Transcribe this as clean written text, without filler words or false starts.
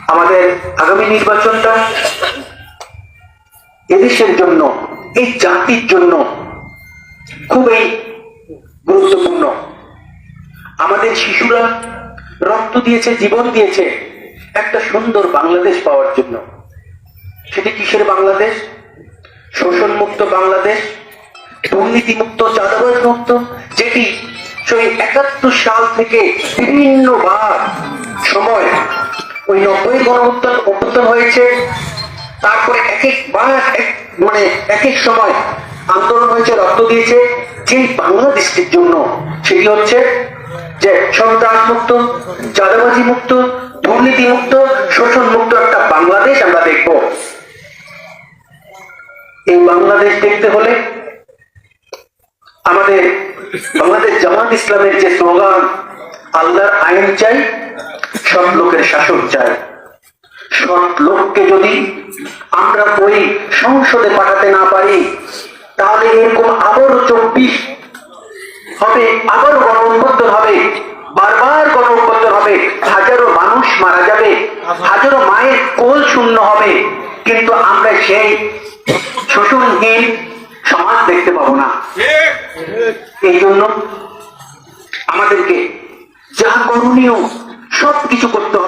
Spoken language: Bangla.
আমাদের আগামী নির্বাচনটা এদেশের জন্য, এই জাতির জন্য খুবই গুরুত্বপূর্ণ। আমাদের শিশুরা রক্ত দিয়েছে, জীবন দিয়েছে একটা সুন্দর বাংলাদেশ পাওয়ার জন্য। সেটি কিসের বাংলাদেশ? শোষণ মুক্ত বাংলাদেশ, দুর্নীতি মুক্ত, চাঁদাবাজ মুক্ত, যেটি সেই 71 সাল থেকে বিভিন্নবার সময় ওই 90 অভ্যুত্থান হয়েছে, তারপরে এক এক সময় আন্দোলন হয়েছে, রক্ত দিয়েছে যে বাংলাদেশের জন্য। সেটি হচ্ছে যে সন্ত্রাস মুক্ত, চাঁদাবাজি মুক্ত, দুর্নীতি মুক্ত, শোষণ মুক্ত একটা বাংলাদেশ আমরা দেখব। এই বাংলাদেশ দেখতে হলে আমাদের বাংলাদেশ জামাত ইসলামের যে স্লোগান, আল্লাহর আইন চাই, সৎ লোকের শাসন চাই। সৎ লোককে যদি আমরা ওই সংসদে পাঠাতে না পারি, তাহলে এরকম আবারও 24 হবে, আবারও গণ-অভ্যুত্থান হবে, বারবার গণ-অভ্যুত্থান হবে, হাজারো মানুষ মারা যাবে, হাজারো মায়ের কোল শূন্য হবে, কিন্তু আমরা সেই শোষণহীন সমাজ দেখতে পাবো না। এই জন্য আমাদেরকে যা করণীয় সবকিছু করতে হবে।